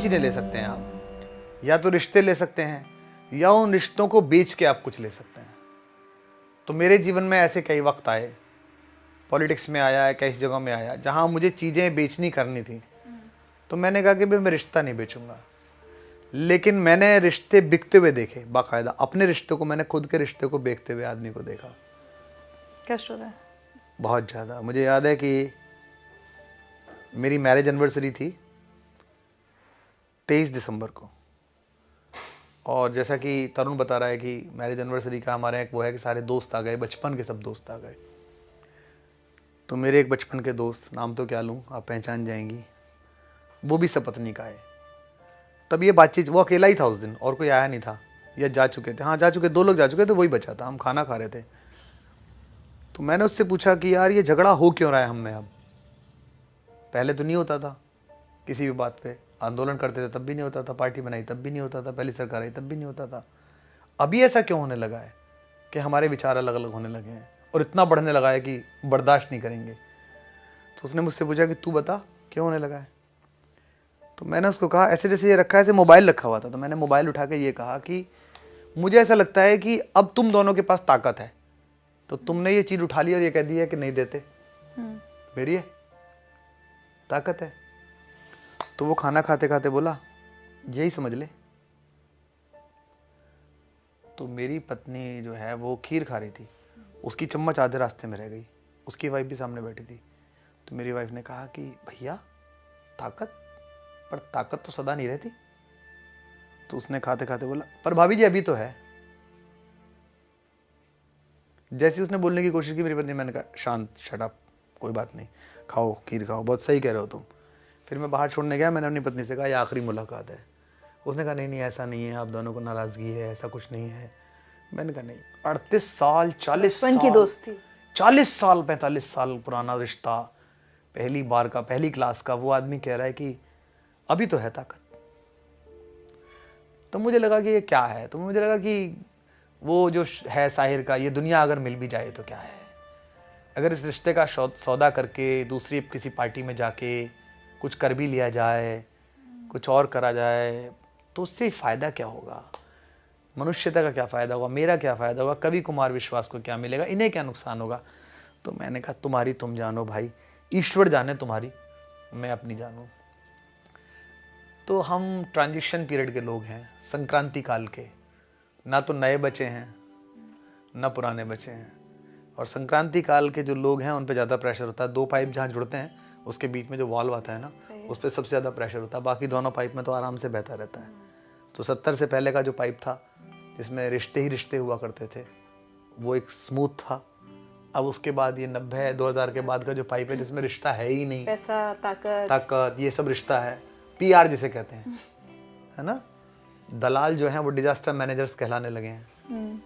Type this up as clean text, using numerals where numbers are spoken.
चीज़ें ले सकते हैं आप, या तो रिश्ते ले सकते हैं या उन रिश्तों को बेच के आप कुछ ले सकते हैं। तो मेरे जीवन में ऐसे कई वक्त आए, पॉलिटिक्स में आया है, कई जगहों में आया जहाँ मुझे चीज़ें बेचनी करनी थी, तो मैंने कहा कि भाई मैं रिश्ता नहीं बेचूंगा। लेकिन मैंने रिश्ते बिकते हुए देखे, बाकायदा अपने रिश्ते को, मैंने खुद के रिश्ते को बेचते हुए आदमी को देखा। कष्ट होता है बहुत ज़्यादा। मुझे याद है कि मेरी मैरिज एनिवर्सरी थी 23 दिसंबर को, और जैसा कि तरुण बता रहा है कि मैरिज एनिवर्सरी का हमारे यहाँ वो है कि सारे दोस्त आ गए, बचपन के सब दोस्त आ गए। तो मेरे एक बचपन के दोस्त, नाम तो क्या लूँ, आप पहचान जाएंगी, वो भी सपत्नी का है। तब ये बातचीत, वो अकेला ही था उस दिन, और कोई आया नहीं था, या जा चुके थे, हाँ जा चुके, 2 लोग जा चुके थे, वही बचा था। हम खाना खा रहे थे, तो मैंने उससे पूछा कि यार ये झगड़ा हो क्यों रहा है हम में अब? पहले तो नहीं होता था, किसी भी बात पे आंदोलन करते थे तब भी नहीं होता था, पार्टी बनाई तब भी नहीं होता था, पहली सरकार आई तब भी नहीं होता था। अभी ऐसा क्यों होने लगा है कि हमारे विचार अलग अलग होने लगे हैं, और इतना बढ़ने लगा है कि बर्दाश्त नहीं करेंगे। तो उसने मुझसे पूछा कि तू बता क्यों होने लगा है। तो मैंने उसको कहा, ऐसे जैसे ये रखा है, ऐसे मोबाइल रखा हुआ था, तो मैंने मोबाइल उठा के ये कहा कि मुझे ऐसा लगता है कि अब तुम दोनों के पास ताकत है, तो तुमने ये चीज़ उठा ली और ये कह दी है कि नहीं देते, मेरी है ताकत है। तो वो खाना खाते खाते बोला, यही समझ ले। तो मेरी पत्नी जो है वो खीर खा रही थी, उसकी चम्मच आधे रास्ते में रह गई, उसकी वाइफ भी सामने बैठी थी। तो मेरी वाइफ ने कहा कि भैया ताकत, पर ताकत तो सदा नहीं रहती। तो उसने खाते खाते बोला, पर भाभी जी अभी तो है। जैसे उसने बोलने की कोशिश की, मेरी पत्नी, मैंने कहा शांत, शट अप, कोई बात नहीं, खाओ खीर खाओ, बहुत सही कह रहे हो तुम। फिर मैं बाहर छोड़ने गया, मैंने अपनी पत्नी से कहा ये आखिरी मुलाकात है। उसने कहा नहीं नहीं ऐसा नहीं है, आप दोनों को नाराज़गी है, ऐसा कुछ नहीं है। मैंने कहा नहीं, 38 साल 40 साल की दोस्त थी, 40 साल 45 साल पुराना रिश्ता, पहली बार का, पहली क्लास का, वो आदमी कह रहा है कि अभी तो है ताकत। तो मुझे लगा कि ये क्या है, तो मुझे लगा कि वो जो है साहिर का, ये दुनिया अगर मिल भी जाए तो क्या है, अगर इस रिश्ते का सौदा करके दूसरी किसी पार्टी में जाके कुछ कर भी लिया जाए, कुछ और करा जाए, तो उससे फ़ायदा क्या होगा? मनुष्यता का क्या फ़ायदा होगा? मेरा क्या फ़ायदा होगा? कवि कुमार विश्वास को क्या मिलेगा? इन्हें क्या नुकसान होगा? तो मैंने कहा तुम्हारी तुम जानो भाई, ईश्वर जाने तुम्हारी, मैं अपनी जानूँ। तो हम ट्रांजिशन पीरियड के लोग हैं, संक्रांति काल के, ना तो नए बचे हैं ना पुराने बचे हैं। और संक्रांति काल के जो लोग हैं उन पे ज़्यादा प्रेशर होता है। 2 पाइप जहाँ जुड़ते हैं उसके बीच में जो वॉल्व आता है ना, उस पर सबसे ज़्यादा प्रेशर होता है, बाकी दोनों पाइप में तो आराम से बहता रहता है। तो 70 से पहले का जो पाइप था, जिसमें रिश्ते ही रिश्ते हुआ करते थे, वो एक स्मूथ था। अब उसके बाद ये 90 2000 के बाद का जो पाइप है, जिसमें रिश्ता है ही नहीं, पैसा, ताकत, ये सब रिश्ता है, PR जिसे कहते हैं, है ना। दलाल जो हैं वो डिजास्टर मैनेजर्स कहलाने लगे हैं।